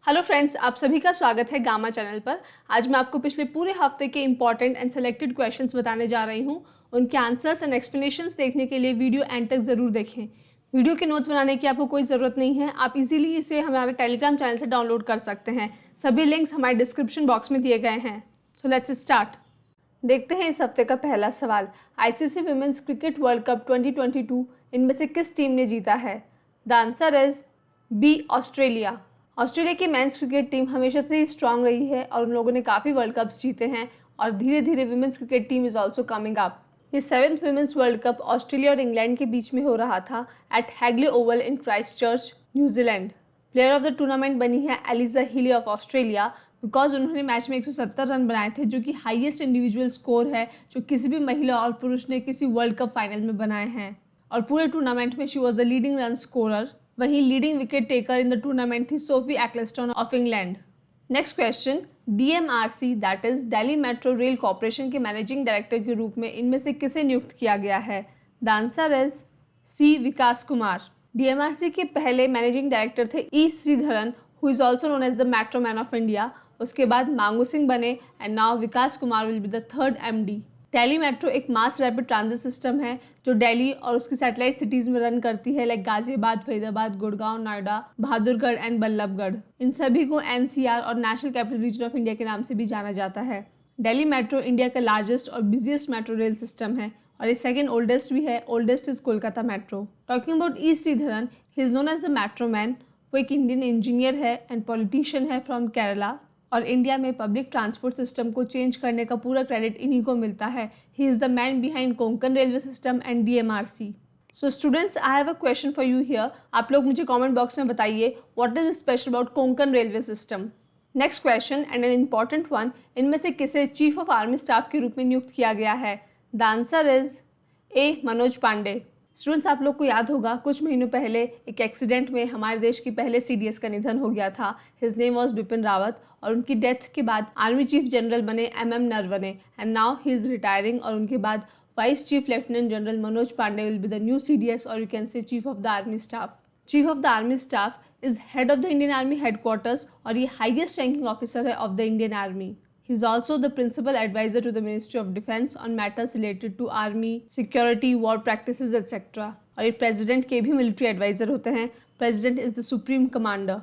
Hello friends, आप सभी का स्वागत है गामा चैनल पर। आज मैं आपको पिछले पूरे हफ्ते के इंपॉर्टेंट एंड सेलेक्टेड क्वेश्चंस बताने जा रही हूं। उनके आंसर्स एंड एक्सप्लेनेशंस देखने के लिए वीडियो एंड तक ज़रूर देखें। वीडियो के नोट्स बनाने की आपको कोई ज़रूरत नहीं है, आप इजीली इसे हमारे टेलीग्राम चैनल से डाउनलोड कर सकते हैं। सभी लिंक्स हमारे डिस्क्रिप्शन बॉक्स में दिए गए हैं। So let's start. देखते हैं इस हफ्ते का पहला सवाल। ICC women's cricket world cup 2022 इनमें से किस टीम ने जीता है? The answer is B, Australia. Australia की मेंस क्रिकेट टीम हमेशा से ही स्ट्रांग रही है और उन लोगों ने काफ़ी वर्ल्ड कप्स जीते हैं और धीरे धीरे women's cricket team is also coming up. ये 7th women's world cup Australia और इंग्लैंड के बीच में हो रहा था at Hagley Oval in Christchurch, New Zealand. Player of the tournament बनी है Alyssa Healy of Australia because उन्होंने मैच में 170 रन बनाए थे, जो कि हाईएस्ट इंडिविजुअल स्कोर है जो किसी भी महिला और पुरुष ने किसी वर्ल्ड कप फाइनल में बनाए हैं। और पूरे टूर्नामेंट में she was the leading run scorer. वहीं leading wicket taker in the tournament थी Sophie Ecclestone of England. Next question. DMRC that is Delhi metro rail corporation के मैनेजिंग डायरेक्टर के रूप में इनमें से किसे नियुक्त किया गया है? The answer is C, Vikas Kumar. DMRC के पहले मैनेजिंग डायरेक्टर थे E Sreedharan, who is also known as the metro man of India. उसके बाद मांगू सिंह बने and now Vikas Kumar will be the third MD. Delhi metro एक मास रैपिड ट्रांजिट सिस्टम है जो दिल्ली और उसकी सैटेलाइट सिटीज़ में रन करती है, लाइक गाजियाबाद, फरीदाबाद, गुड़गांव, नोएडा, बहादुरगढ़ एंड बल्लभगढ़। इन सभी को एनसीआर और national capital region of India के नाम से भी जाना जाता है। दिल्ली मेट्रो इंडिया का लार्जेस्ट और बिजिएस्ट मेट्रो रेल सिस्टम है और ये सेकेंड ओल्डेस्ट भी है। Oldest is Kolkata metro. Talking about E Sreedharan, he is known as the metro man. वो एक इंडियन इंजीनियर है एंड पॉलिटिशियन है फ्रॉम केरला और इंडिया में पब्लिक ट्रांसपोर्ट सिस्टम को चेंज करने का पूरा क्रेडिट इन्हीं को मिलता है। ही is the man behind Konkan railway system and DMRC. So students, I have a question for you here. आप लोग मुझे कमेंट बॉक्स में बताइए what is special about Konkan railway system. Next question and an important one. इनमें से किसे chief of army staff के रूप में नियुक्त किया गया है? The answer is A, Manoj Pande. Students, आप लोग को याद होगा कुछ महीनों पहले एक एक्सीडेंट में हमारे देश के पहले सीडीएस का निधन हो गया था। His name was Bipin Rawat और उनकी डेथ के बाद आर्मी चीफ जनरल बने MM Naravane and now he is retiring. और उनके बाद vice chief lieutenant general Manoj Pande will be the new CDS और you can say chief of the army staff. Chief of the army staff is head of the Indian army headquarters और ये highest ranking officer है of the Indian army. He is also the principal advisor to the Ministry of Defense on matters related to army, security, war practices, etc. और ये president के भी military adviser होते हैं। President is the supreme commander.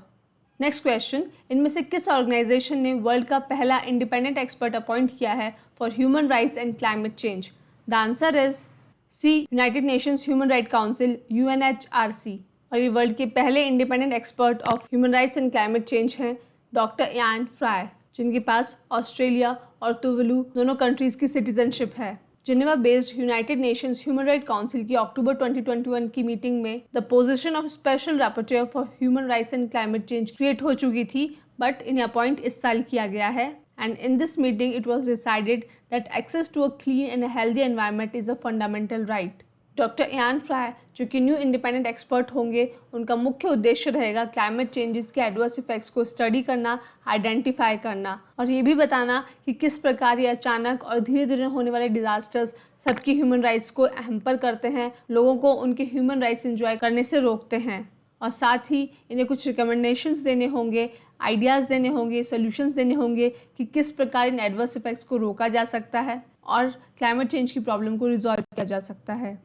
Next question. इनमें से किस organisation ने वर्ल्ड का पहला इंडिपेंडेंट एक्सपर्ट अपॉइंट किया है for human rights and climate change? The answer is C, United Nations Human Right Council, UNHRC. और ये वर्ल्ड के पहले independent expert of human rights and climate change हैं डॉक्टर यान फ्राई, जिनके पास Australia और तुवालू दोनों कंट्रीज़ की सिटीजनशिप है। Geneva based United Nations Human Right Council की अक्टूबर 2021 की मीटिंग में the position of special rapporteur for human rights and climate change create हो चुकी थी, बट इन्हें अपॉइंट इस साल किया गया है। And in this meeting it was decided that access to a clean and healthy environment is a fundamental right. Doctor Ian Fry, जो कि न्यू इंडिपेंडेंट एक्सपर्ट होंगे, उनका मुख्य उद्देश्य रहेगा क्लाइमेट चेंजेस के एडवर्स इफेक्ट्स को स्टडी करना, आइडेंटिफाई करना और ये भी बताना कि किस प्रकार ये अचानक और धीरे धीरे होने वाले डिजास्टर्स सबकी ह्यूमन राइट्स को हैम्पर करते हैं, लोगों को उनके ह्यूमन राइट्स एंजॉय करने से रोकते हैं। और साथ ही इन्हें कुछ रिकमेंडेशंस देने होंगे, आइडियाज़ देने होंगे, सोल्यूशंस देने होंगे कि किस प्रकार इन एडवर्स इफेक्ट्स को रोका जा सकता है और क्लाइमेट चेंज की प्रॉब्लम को रिजॉल्व किया जा सकता है।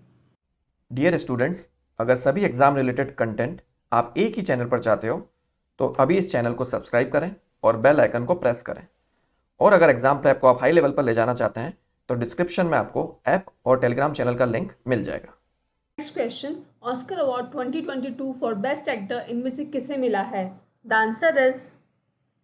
डियर स्टूडेंट्स, अगर सभी एग्जाम रिलेटेड कंटेंट आप एक ही चैनल पर चाहते हो तो अभी इस चैनल को सब्सक्राइब करें और बेल आइकन को प्रेस करें। और अगर एग्जाम प्रेप को आप हाई लेवल पर ले जाना चाहते हैं तो डिस्क्रिप्शन में आपको ऐप और टेलीग्राम चैनल का लिंक मिल जाएगा। Next question. Oscar award 2022 for best actor इनमें से किसे मिला है? The answer is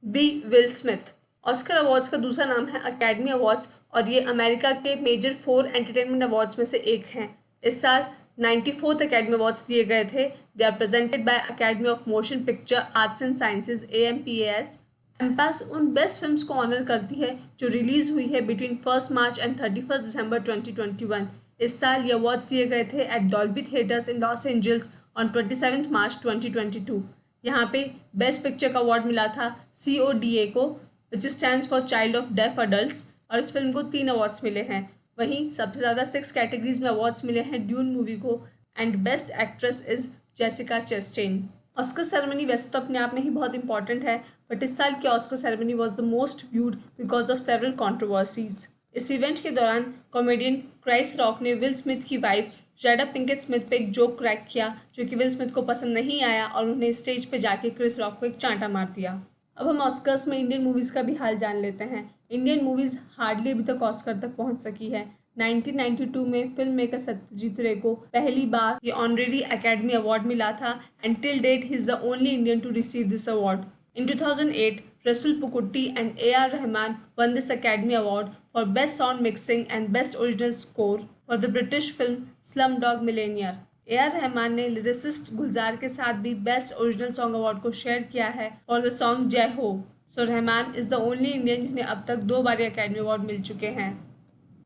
B, Will Smith. Oscar awards का दूसरा नाम है अकेडमी अवार्ड्स और ये अमेरिका के मेजर 4 एंटरटेनमेंट अवार्ड्स में से एक हैं। इस साल 94th अकेडमी अवार्ड्स दिए गए थे। They are presented by Academy of Motion Picture Arts and Sciences, AMPAS। AMPAS उन बेस्ट फिल्म्स को ऑनर करती है जो रिलीज हुई है बिटवीन 1 मार्च एंड 31 दिसंबर 2021। इस साल ये अवार्ड्स दिए गए थे at Dolby theatres in Los Angeles on 27 March 2022। यहाँ पे बेस्ट पिक्चर का अवार्ड मिला था CODA को, which stands for child of deaf adult, और इस फिल्म को 3 अवार्ड्स मिले हैं। वहीं सबसे ज़्यादा 6 कैटेगरीज में अवार्ड्स मिले हैं ड्यून मूवी को and best actress is Jessica Chastain. Oscar ceremony वैसे तो अपने आप में ही बहुत इंपॉर्टेंट है, बट इस साल की Oscar ceremony was the most viewed because of several controversies. इस इवेंट के दौरान कॉमेडियन क्राइस रॉक ने विल स्मिथ की वाइफ जैडा पिंकेट स्मिथ पे एक जोक क्रैक किया जो कि विल स्मिथ को पसंद नहीं आया और उन्हें स्टेज पे जाके क्रिस रॉक को एक चांटा मार दिया। अब हम ऑस्कर्स में इंडियन मूवीज़ का भी हाल जान लेते हैं। इंडियन मूवीज़ हार्डली अभी तक ऑस्कर तक पहुंच सकी है। 1992 में फिल्म मेकर सत्यजीत रे को पहली बार ये ऑनरेरी एकेडमी अवार्ड मिला था and till date he is the only Indian to receive this award. In 2008, Rasul Pukutti and A.R. Rahman won this Academy Award for Best Sound Mixing and Best Original Score for the British film Slumdog Millionaire. A.R. Rahman ने lyricist Gulzar के साथ भी best original song award को share किया है और the song Jai Ho. So Rahman is the only Indian जिन्हें अब तक 2 बार एकेडमी अवार्ड मिल चुके हैं।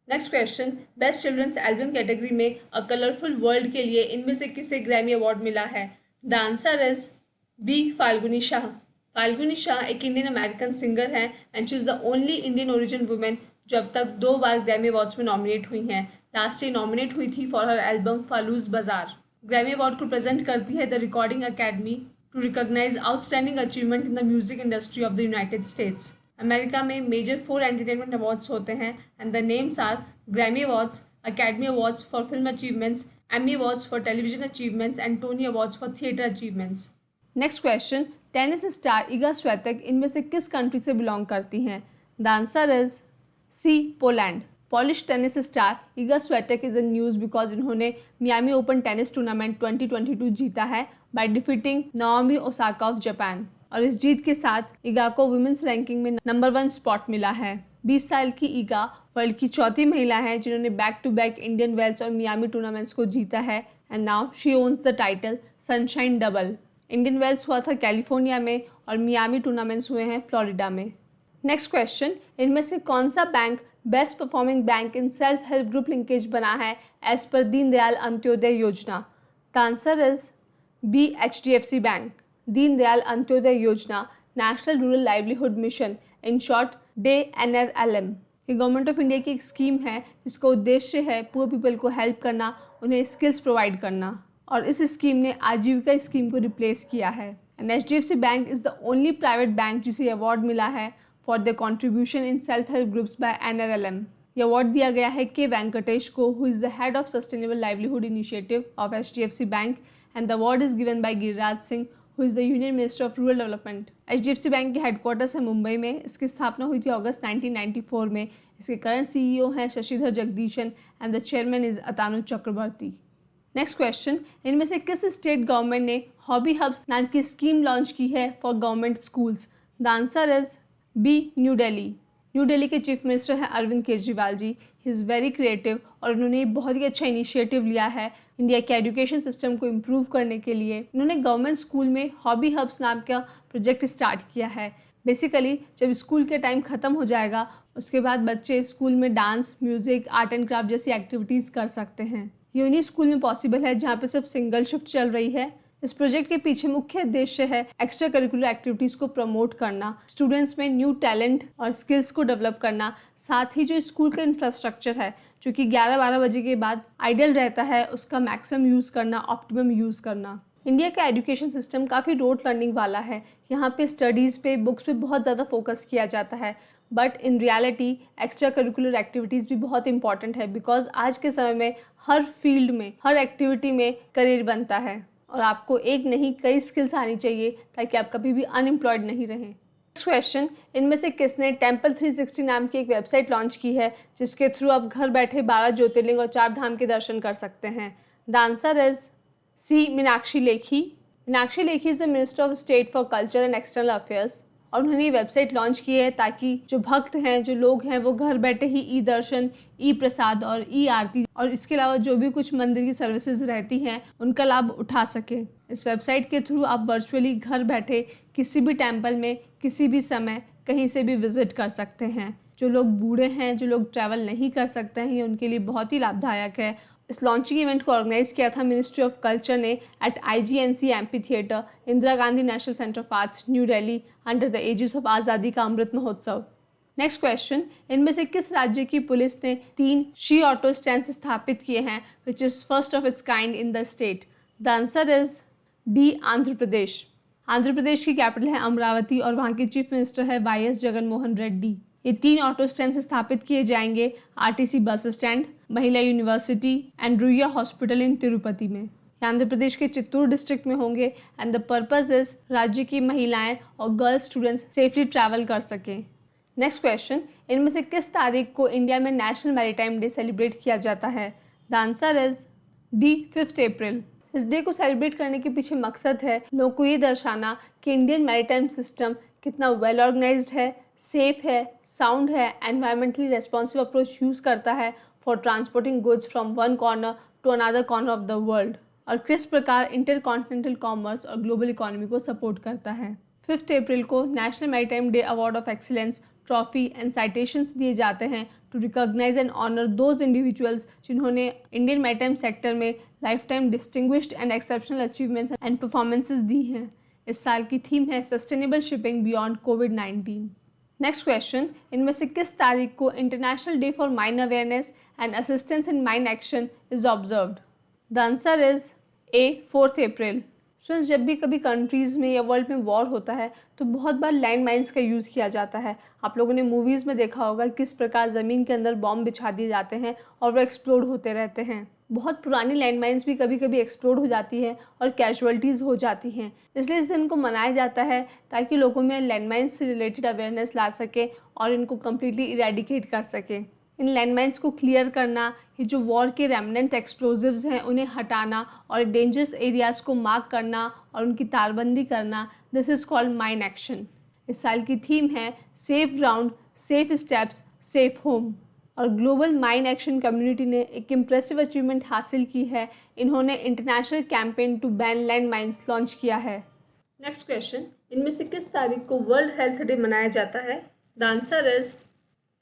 Next question, best children's album category में अ कलरफुल वर्ल्ड के लिए इनमें से किसे ग्रैमी अवार्ड मिला है? The answer is B Falguni Shah. Falguni Shah एक इंडियन अमेरिकन सिंगर हैं and she is the only Indian origin women जो अब तक 2 बार ग्रैमी अवार्ड्स में नॉमिनेट हुई हैं। लास्ट ईयर नॉमिनेट हुई थी फॉर हर एल्बम फालूज बाजार। ग्रैमी अवार्ड को प्रेजेंट करती है the Recording Academy to recognise outstanding achievement in the music industry of the United States. America में मेजर 4 एंटरटेनमेंट अवार्ड्स होते हैं and the names are Grammy awards, Academy awards for film achievements, Emmy awards for television achievements and Tony awards for theatre achievements. Next question, tennis star Iga Swiatek इनमें से किस country से belong करती हैं? The answer is C Poland. Polish tennis star Iga Swiatek is in news because इन्होंने Miami open tennis tournament 2022 जीता है by defeating Naomi Osaka of Japan और इस जीत के साथ इगा को वुमेन्स रैंकिंग में नंबर 1 स्पॉट मिला है। 20 साल की इगा वर्ल्ड की चौथी महिला है जिन्होंने back to back Indian Wells और मियामी टूर्नामेंट्स को जीता है and now she owns the title sunshine double. Indian Wells हुआ था कैलिफोर्निया में और मियामी टूर्नामेंट्स हुए हैं फ्लोरिडा में। नेक्स्ट क्वेश्चन, इनमें से कौन सा bank best performing bank in self help group linkage बना है एज पर Deendayal Antyodaya Yojana? The answer is B HDFC bank. Deendayal Antyodaya Yojana national rural livelihood mission in short NRLM ये गवर्नमेंट ऑफ इंडिया की एक स्कीम है जिसका उद्देश्य है पुअर पीपल को हेल्प करना, उन्हें स्किल्स प्रोवाइड करना और इस स्कीम ने आजीविका स्कीम को रिप्लेस किया है। And HDFC bank is the only private bank जिसे अवार्ड मिला है for the contribution in self help groups bye NRLM। ये अवार्ड दिया गया है के वेंकटेश को who is the head of sustainable livelihood initiative of HDFC bank and the award is given by Giriraj Singh who is the union minister of rural development. HDFC bank के headquarters है मुंबई में। इसकी स्थापना हुई थी अगस्त 1994 में। इसके करंट CEO हैं Sashidhar Jagdishan and the chairman is Atanu Chakraborty. Next question, इनमें से किस स्टेट गवर्नमेंट ने हॉबी हब्स नाम की स्कीम लॉन्च की है for government schools? The answer is B New Delhi. New Delhi के चीफ मिनिस्टर हैं Arvind Kejriwal ji. He is very creative और उन्होंने बहुत ही अच्छा इनिशिएटिव लिया है इंडिया के एजुकेशन सिस्टम को इम्प्रूव करने के लिए। उन्होंने गवर्नमेंट स्कूल में हॉबी हब्स नाम का प्रोजेक्ट स्टार्ट किया है। बेसिकली जब स्कूल के टाइम ख़त्म हो जाएगा उसके बाद बच्चे स्कूल में dance, music, art and craft जैसी एक्टिविटीज़ कर सकते हैं। ये उन्हीं स्कूल में पॉसिबल है जहाँ पे सिर्फ सिंगल शिफ्ट चल रही है। इस प्रोजेक्ट के पीछे मुख्य उद्देश्य है एक्स्ट्रा करिकुलर एक्टिविटीज़ को प्रमोट करना, स्टूडेंट्स में न्यू टैलेंट और स्किल्स को डेवलप करना, साथ ही जो स्कूल का इंफ्रास्ट्रक्चर है जो कि 11-12 बजे के बाद आइडल रहता है उसका मैक्सिमम यूज़ करना, ऑप्टिमम यूज़ करना। इंडिया का एजुकेशन सिस्टम काफ़ी रोड लर्निंग वाला है। यहाँ पे स्टडीज़ पे, बुक्स पे बहुत ज़्यादा फोकस किया जाता है, but in reality extra curricular activities भी बहुत इंपॉर्टेंट है बिकॉज आज के समय में हर फील्ड में, हर एक्टिविटी में करियर बनता है और आपको एक नहीं कई स्किल्स आनी चाहिए ताकि आप कभी भी अनएम्प्लॉयड नहीं रहें। नेक्स्ट क्वेश्चन, इनमें से किसने टेम्पल 360 नाम की एक वेबसाइट लॉन्च की है जिसके थ्रू आप घर बैठे 12 ज्योतिर्लिंग और 4 धाम के दर्शन कर सकते हैं? The answer is C Meenakshi Lekhi. Meenakshi Lekhi is the minister of state for culture and external affairs और उन्होंने ये वेबसाइट लॉन्च की है ताकि जो भक्त हैं, जो लोग हैं, वो घर बैठे ही ई दर्शन, ई प्रसाद और ई आरती और इसके अलावा जो भी कुछ मंदिर की सर्विसेज रहती हैं उनका लाभ उठा सकें। इस वेबसाइट के थ्रू आप वर्चुअली घर बैठे किसी भी टेम्पल में किसी भी समय कहीं से भी विजिट कर सकते हैं। जो लोग बूढ़े हैं, जो लोग ट्रैवल नहीं कर सकते हैं, ये उनके लिए बहुत ही लाभदायक है। इस लॉन्चिंग इवेंट को ऑर्गेनाइज किया था मिनिस्ट्री ऑफ कल्चर ने at IGNC amphitheatre, Indira Gandhi national centre of arts, New Delhi, under the aegis of Azadi Ka Amrit Mahotsav. Next question, इनमें से किस राज्य की पुलिस ने 3 शी ऑटो स्टैंड्स स्थापित किए हैं which is first of its kind in the state? The answer is D Andhra Pradesh. Andhra Pradesh की कैपिटल है अमरावती और वहाँ के चीफ मिनिस्टर है वाई.एस. जगनमोहन रेड्डी। ये 3 ऑटो स्टैंड स्थापित किए जाएंगे आरटीसी बस स्टैंड, महिला university and Ruia hospital in Tirupati में। आंध्र प्रदेश के चित्तूर डिस्ट्रिक्ट में होंगे एंड द पर्पस इज राज्य की महिलाएं और गर्ल्स स्टूडेंट्स सेफली ट्रैवल कर सकें। नेक्स्ट क्वेश्चन, इनमें से किस तारीख को इंडिया में नेशनल मैरीटाइम डे सेलिब्रेट किया जाता है? द आंसर इज डी 5 अप्रैल। इस डे को सेलिब्रेट करने के पीछे मकसद है लोगों को ये दर्शाना कि इंडियन मैरीटाइम सिस्टम कितना वेल ऑर्गेनाइज्ड है, सेफ है, साउंड है, एनवायरमेंटली रेस्पॉन्सिव अप्रोच यूज़ करता है for transporting goods from one corner to another corner of the world, और किस प्रकार इंटरकॉन्टिनेंटल कॉमर्स और ग्लोबल इकोनॉमी को सपोर्ट करता है। 5 अप्रैल को National Maritime Day award of excellence, trophy and citations दिए जाते हैं to recognise and honour those individuals जिन्होंने इंडियन मैरीटाइम सेक्टर में life time distinguished and exceptional achievements and performances दी हैं। इस साल की थीम है सस्टेनेबल शिपिंग बियॉन्ड कोविड-19। नेक्स्ट क्वेश्चन, इनमें से किस तारीख को international day for mine awareness and assistance in mine action is observed? The answer is A 4 April. Students, जब भी कभी कंट्रीज़ में या वर्ल्ड में वॉर होता है तो बहुत बार लैंड माइन्स का यूज़ किया जाता है। आप लोगों ने मूवीज़ में देखा होगा किस प्रकार ज़मीन के अंदर बॉम्ब बिछा दिए जाते हैं और वो एक्सप्लोड होते रहते हैं। बहुत पुरानी लैंड माइन्स भी कभी कभी एक्सप्लोड हो जाती है और कैजुअल्टीज़ हो जाती हैं। इसलिए इस दिन को मनाया जाता है ताकि लोगों में लैंड माइन्स से रिलेटेड अवेयरनेस ला सके और इनको कम्प्लीटली इरेडिकेट कर सके। इन लैंडमाइंस को क्लियर करना, ये जो वॉर के रेमनेंट एक्सप्लोजिव्स हैं उन्हें हटाना और डेंजरस एरियाज़ को मार्क करना और उनकी तारबंदी करना, this is called mine action. इस साल की थीम है safe ground, safe steps, safe home, और ग्लोबल माइन एक्शन कम्युनिटी ने एक इम्प्रेसिव अचीवमेंट हासिल की है। इन्होंने international campaign to ban land mines launch किया है। नेक्स्ट क्वेश्चन, इनमें से किस तारीख को वर्ल्ड हेल्थ डे मनाया जाता है? The answer is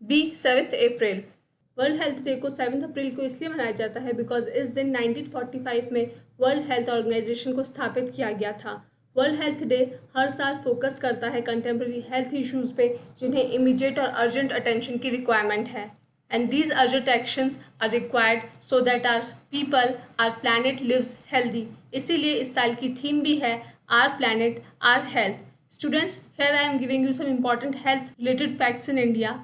B 7 April. World health day को 7 अप्रैल को इसलिए मनाया जाता है बिकॉज इस दिन 1945 में वर्ल्ड हेल्थ ऑर्गेनाइजेशन को स्थापित किया गया था। वर्ल्ड हेल्थ डे हर साल फोकस करता है कंटेम्प्रेरी हेल्थ इश्यूज़ पे जिन्हें इमीडिएट और अर्जेंट अटेंशन की रिक्वायरमेंट है, and these urgent actions are required so that our people, our planet lives healthy. इसीलिए इस साल की थीम भी है our planet, our health. Students, here I am giving you some important health related facts in India.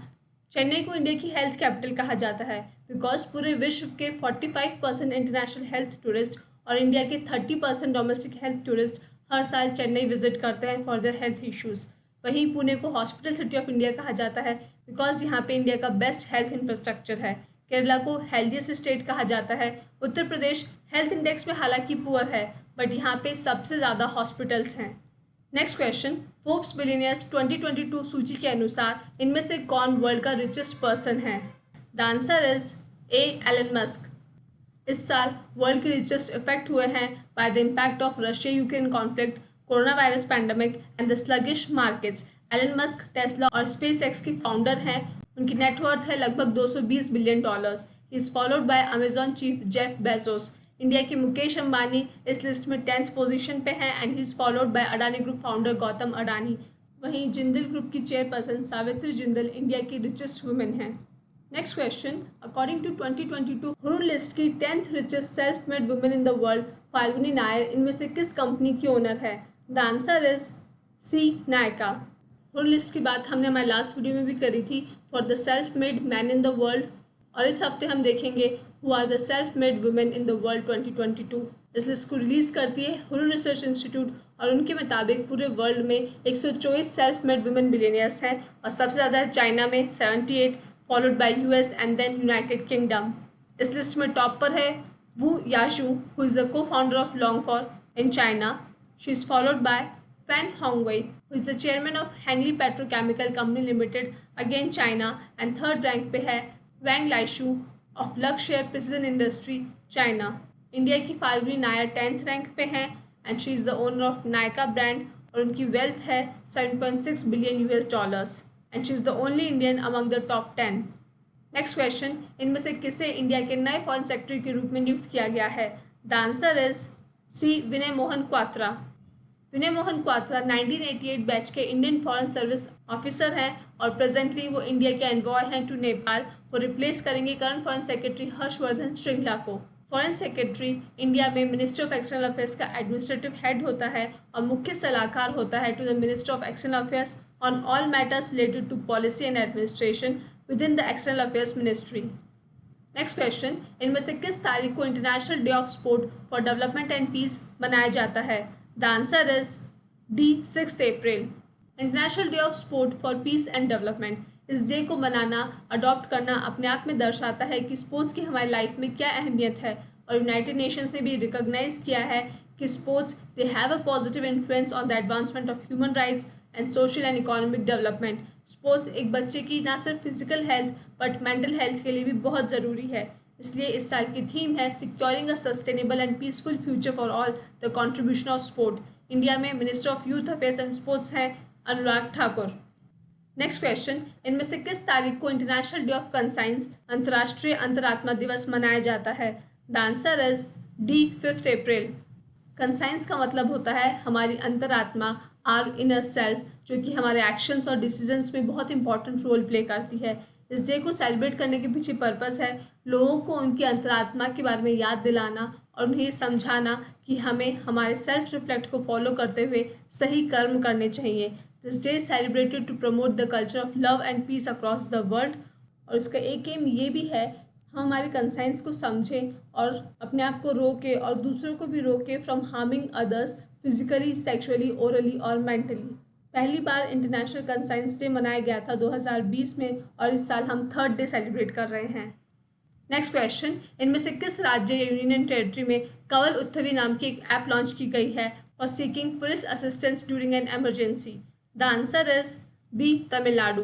Chennai को India की health capital कहा जाता है बिकॉज पूरे विश्व के 45% इंटरनेशनल हेल्थ टूरिस्ट और इंडिया के 30% डोमेस्टिक हेल्थ टूरिस्ट हर साल चेन्नई विजिट करते हैं फॉर देयर हेल्थ इश्यूज़। वहीं पुणे को हॉस्पिटल सिटी ऑफ इंडिया कहा जाता है बिकॉज यहाँ पे इंडिया का बेस्ट हेल्थ इंफ्रास्ट्रक्चर है। केरला को हेल्दीएस्ट स्टेट कहा जाता है। उत्तर प्रदेश हेल्थ इंडेक्स में हालांकि पुअर है बट यहाँ पे सबसे ज़्यादा हॉस्पिटल्स हैं। नेक्स्ट क्वेश्चन, फोर्ब्स बिलियनियर्स 2022 सूची के अनुसार इनमें से कौन वर्ल्ड का रिचेस्ट पर्सन है? The answer is A Elon Musk. इस साल वर्ल्ड के रिचेस्ट इफेक्ट हुए हैं by the impact of Russia Ukraine conflict, coronavirus pandemic and the sluggish markets. Elon Musk Tesla और स्पेस एक्स के founder हैं। उनकी नेटवर्थ है लगभग $220 billion. He is followed by Amazon chief Jeff Bezos. India के मुकेश अंबानी इस list में 10th position पे हैं and he is followed by Adani group founder Gautam Adani. वहीं जिंदल ग्रुप की चेयरपर्सन सावित्री जिंदल इंडिया की रिचेस्ट वुमेन हैं। Next question, according to 2022 Hurun list की 10th richest self made women in the world Falguni Nayar इनमें से किस कंपनी की ओनर है? The answer is C Nykaa. Hurun list की बात हमने हमारे लास्ट वीडियो में भी करी थी for the self made man in the world, और इस हफ्ते हम देखेंगे who are the self made women in the world 2022। इस लिस्ट को रिलीज़ करती है हुरुन रिसर्च इंस्टीट्यूट और उनके मुताबिक पूरे वर्ल्ड में 124 सेल्फ मेड वुमेन बिलियनियर्स हैं और सबसे ज़्यादा है चाइना में 78, followed by US and then United Kingdom. इस लिस्ट में टॉप पर है Wu Yajun who is the co founder of Longfor in China. She is followed by Fan Hongwei who is the chairman of Hengli petrochemical company limited again China, and third rank पे है Wang Laichun of Luxshare precision industry China. India की Falguni Nayar 10th rank पे हैं and she is the owner of Nykaa brand और उनकी wealth है $7.6 billion and she is the only Indian among the top 10। Next question, इनमें से किसे इंडिया के नए फॉरेन सेक्रेटरी के रूप में नियुक्त किया गया है? The answer is C Vinay Mohan Kwatra. Vinay Mohan Kwatra 1988 batch के इंडियन फॉरेन सर्विस ऑफिसर हैं और प्रेजेंटली वो इंडिया के एनवॉय हैं टू नेपाल। वो रिप्लेस करेंगे current foreign secretary Harshvardhan Shringla को। फॉरेन सेक्रेटरी इंडिया में मिनिस्ट्री ऑफ एक्सटर्नल अफेयर्स का एडमिनिस्ट्रेटिव हेड होता है और मुख्य सलाहकार होता है to the minister of external affairs on all matters related to policy and administration within the external affairs ministry. Next question, इनमें से किस तारीख को international day of sport for development and peace मनाया जाता है? The answer is D 6 April. International day of sport for piece and development, इस day को मनाना, अडॉप्ट करना अपने आप में दर्शाता है कि स्पोर्ट्स की हमारी लाइफ में क्या अहमियत है और यूनाइटेड नेशंस ने भी रिकॉग्नाइज किया है कि sports they have a positive influence on the advancement of human rights and social and economic development. Sports एक बच्चे की ना सिर्फ physical health but mental health के लिए भी बहुत ज़रूरी है। इसलिए इस साल की थीम है securing a sustainable and peaceful future for all the contribution of sport. India में minister of youth affairs and sports हैं अनुराग ठाकुर। नेक्स्ट क्वेश्चन, इनमें से किस तारीख को इंटरनेशनल डे ऑफ कंसाइंस अंतर्राष्ट्रीय अंतरात्मा दिवस मनाया जाता है? The answer is D 5 April. Conscience का मतलब होता है हमारी अंतरात्मा, आर इनर सेल्फ, जो कि हमारे एक्शंस और डिसीजंस में बहुत इंपॉर्टेंट रोल प्ले करती है। इस डे को सेलिब्रेट करने के पीछे पर्पस है लोगों को उनकी अंतरात्मा के बारे में याद दिलाना और उन्हें समझाना कि हमें हमारे सेल्फ रिफ्लेक्ट को फॉलो करते हुए सही कर्म करने चाहिए। This day celebrated to promote the culture of love and peace across the world. और इसका एक एम ये भी है हम हमारे कंसाइंस को समझें और अपने आप को रोके और दूसरों को भी रोके from harming others physically, sexually, orally और मेंटली। पहली बार इंटरनेशनल कंसाइंस डे मनाया गया था 2020 में और इस साल हम 3rd डे सेलिब्रेट कर रहे हैं। नेक्स्ट क्वेश्चन, इनमें से किस राज्य या यूनियन टेरिटरी में कवल उत्थवी नाम की एक ऐप लॉन्च की गई है for seeking police assistance during an emergency? The answer is B Tamil Nadu.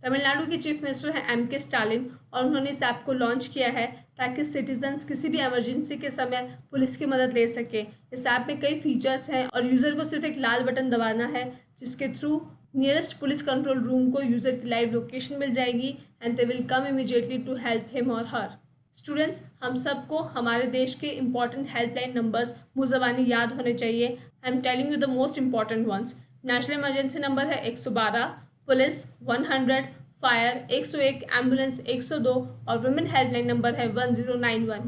Tamil Nadu के चीफ मिनिस्टर हैं M.K. स्टालिन और उन्होंने इस ऐप को लॉन्च किया है ताकि सिटीजन्स किसी भी इमरजेंसी के समय पुलिस की मदद ले सके। इस ऐप में कई फीचर्स हैं और यूज़र को सिर्फ एक लाल बटन दबाना है जिसके through nearest police control room को यूज़र की लाइव लोकेशन मिल जाएगी and they will come immediately to help him और हर। स्टूडेंट्स, हम सबको हमारे देश के इंपॉर्टेंट हेल्पलाइन नंबर्स मुँह ज़बानी याद होने चाहिए। I am telling you the most important ones. National emergency number है 112, पुलिस 100, फायर 101, एम्बुलेंस 102 और वुमेन हेल्पलाइन नंबर है 1091।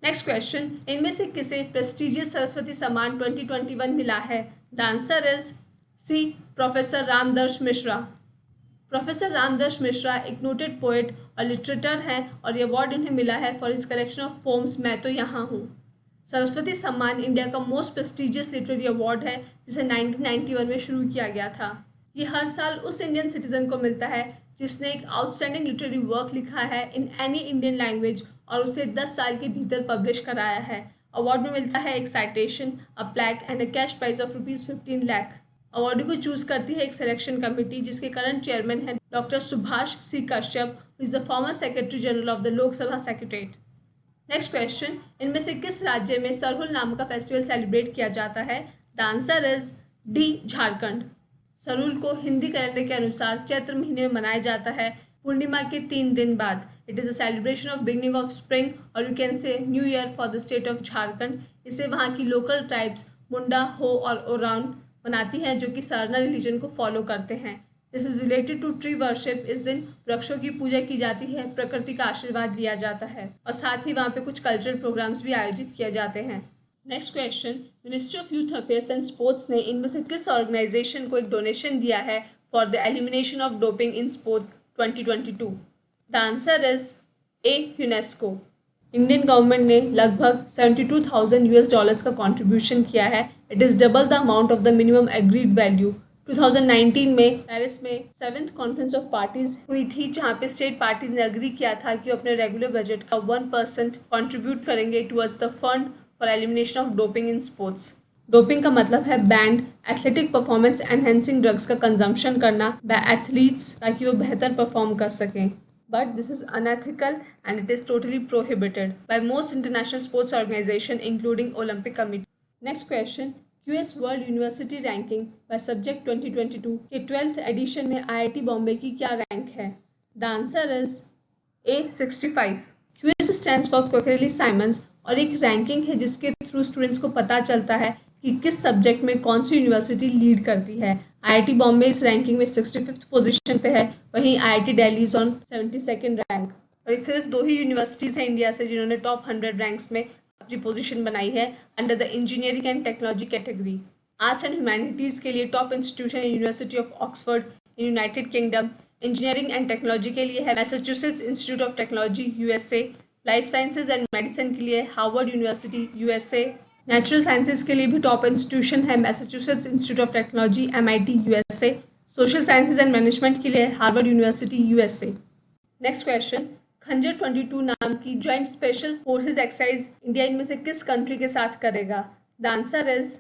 नेक्स्ट क्वेश्चन, इनमें से किसे प्रेस्टिजियस सरस्वती सम्मान 2021 मिला है? The answer is C professor Ramdarsh Mishra. Professor Ramdarsh Mishra एक नोटेड पोएट और लिटरेटर हैं और ये अवार्ड उन्हें मिला है for his collection of poems मैं तो यहाँ हूँ। सरस्वती सम्मान इंडिया का मोस्ट प्रेस्टिजियस लिटरेरी अवार्ड है जिसे 1991 में शुरू किया गया था। ये हर साल उस इंडियन सिटीजन को मिलता है जिसने एक आउटस्टैंडिंग लिटरेरी वर्क लिखा है इन एनी इंडियन लैंग्वेज और उसे 10 साल के भीतर पब्लिश कराया है। अवार्ड में मिलता है एक citation, a plaque and a cash prize of ₹15 lakh. Awardee को चूज करती है एक सिलेक्शन कमेटी जिसके करंट चेयरमैन है doctor Subhash C Kashyap, who is the former secretary general of the Lok Sabha secretariat. Next question, इनमें से किस राज्य में सरहुल नाम का फेस्टिवल सेलिब्रेट किया जाता है? The answer is D Jharkhand. Sarhul को हिंदी कैलेंडर के अनुसार चैत्र महीने में मनाया जाता है पूर्णिमा के 3 दिन बाद। It is a celebration of beginning of spring और you can say new year for the state of Jharkhand. इसे वहाँ की लोकल ट्राइब्स मुंडा, हो और ओराउन मनाती हैं जो कि सरना रिलीजन को फॉलो करते हैं। This is related to tree worship. इस दिन वृक्षों की पूजा की जाती है, प्रकृति का आशीर्वाद लिया जाता है और साथ ही वहाँ पे कुछ कल्चरल प्रोग्राम्स भी आयोजित किए जाते हैं। Next question, ministry of youth affairs and sports ने इनमें से किस ऑर्गेनाइजेशन को एक डोनेशन दिया है for the elimination of doping in sport 2022? The answer is A UNESCO. Indian government ने लगभग $72,000 का कंट्रीब्यूशन किया है। It is double the amount of the minimum agreed value. 2019 में पेरिस में 7th कॉन्फ्रेंस ऑफ पार्टीज हुई थी जहाँ पे स्टेट पार्टीज ने एग्री किया था कि अपने रेगुलर बजट का 1% कंट्रीब्यूट करेंगे towards the fund for elimination of doping in sports. Doping का मतलब है band athletic performance enhancing drugs का कंजम्पशन करना बाय एथलीट्स ताकि वो बेहतर परफॉर्म कर सकें। But this is unethical and it is totally prohibited by most international sports organizations including Olympic Committee. Next question, QS World University Ranking by Subject 2022 के 12th edition में IIT Bombay की क्या rank है? The answer is A65. QS stands for Quacquarelli-Symonds और एक ranking है जिसके through students को पता चलता है कि किस सब्जेक्ट में कौन सी यूनिवर्सिटी लीड करती है। IIT बॉम्बे इस रैंकिंग में 65th पोजीशन पे है, वहीं IIT Delhi is on 72nd rank. और ये सिर्फ 2 ही यूनिवर्सिटीज़ हैं इंडिया से जिन्होंने टॉप 100 रैंक्स में अपनी पोजीशन बनाई है under the engineering and technology category. Arts and humanities के लिए top institution university of Oxford in United kingdom. Engineering and technology के लिए है Massachusetts institute of technology USA. Life sciences and medicine के लिए Harvard university USA. Natural sciences के लिए भी टॉप इंस्टीट्यूशन है Massachusetts institute of technology MIT USA. Social sciences and management के लिए Harvard university USA. Next question, खंजर 22 नाम की joint special forces exercise India इनमें से किस कंट्री के साथ करेगा? The answer is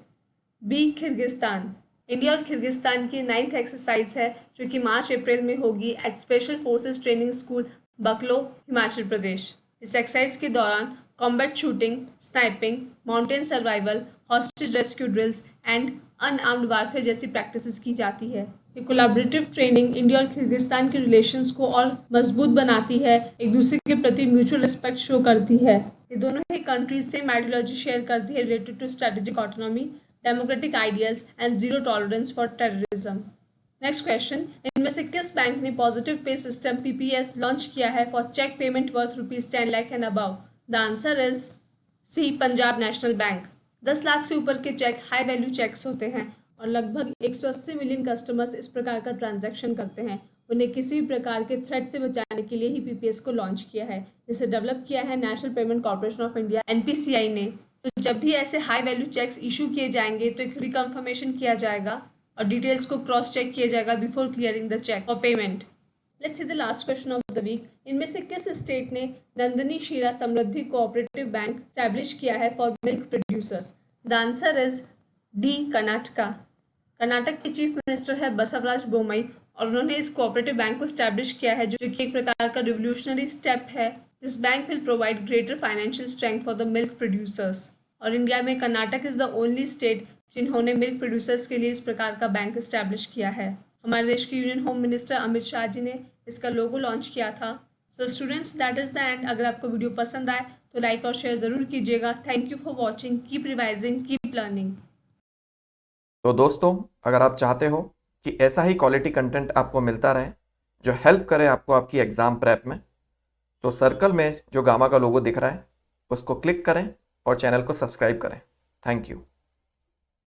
B, Kyrgyzstan. India और किर्गिस्तान की 9th एक्सरसाइज है जो कि मार्च अप्रैल में होगी at special forces training school बकलो, हिमाचल प्रदेश। इस एक्सरसाइज के दौरान combat shooting, sniping, mountain survival, hostage rescue drills and unarmoured warfare जैसी प्रैक्टिसेस की जाती है। ये कोलैबोरेटिव ट्रेनिंग इंडिया और किर्गिस्तान के रिलेशंस को और मजबूत बनाती है, एक दूसरे के प्रति म्यूचुअल रिस्पेक्ट शो करती है। ये दोनों ही कंट्रीज सेम आइडियोलॉजी शेयर करती है related to strategic autonomy, democratic ideals and zero tolerance for terrorism. Next question, इनमें से किस बैंक ने positive pay system PPS launch किया है for cheque payment worth ₹10 lakh and above? The answer is C, Punjab National Bank. 10 lakh से ऊपर के check high value checks होते हैं और लगभग 180 मिलियन कस्टमर्स इस प्रकार का ट्रांजैक्शन करते हैं। उन्हें किसी भी प्रकार के थ्रेट से बचाने के लिए ही PPS को लॉन्च किया है। इसे डेवलप किया है national payment corporation of India NPCI ने। तो जब भी ऐसे हाई वैल्यू चेक्स इशू किए जाएंगे तो एक रिकन्फर्मेशन किया जाएगा और डिटेल्स को क्रॉस चेक किया जाएगा बिफोर क्लियरिंग द चेक और payment. Let's see the last question of the week. इनमें से किस स्टेट ने नंदनी शीरा समृद्धि कोऑपरेटिव बैंक स्टैब्लिश किया है for milk producers? The answer is D, Karnataka. Karnataka के चीफ मिनिस्टर है बसवराज बोमई और उन्होंने इस कोऑपरेटिव बैंक को स्टैब्लिश किया है जो कि एक प्रकार का रिवोल्यूशनरी स्टेप है। This bank will provide greater financial strength for the milk producers. और इंडिया में Karnataka is the only state जिन्होंने मिल्क प्रोड्यूसर्स के लिए इस प्रकार का बैंक स्टैब्लिश किया है। हमारे देश के union home minister Amit Shah ji ने इसका लोगो लॉन्च किया था। So students, that is the end. अगर आपको वीडियो पसंद आए तो लाइक और शेयर ज़रूर कीजिएगा। Thank you for watching. Keep revising, keep learning. तो दोस्तों, अगर आप चाहते हो कि ऐसा ही क्वालिटी कंटेंट आपको मिलता रहे जो हेल्प करे आपको आपकी एग्ज़ाम प्रेप में, तो सर्कल में जो गामा का लोगो दिख रहा है उसको क्लिक करें और चैनल को सब्सक्राइब करें। Thank you.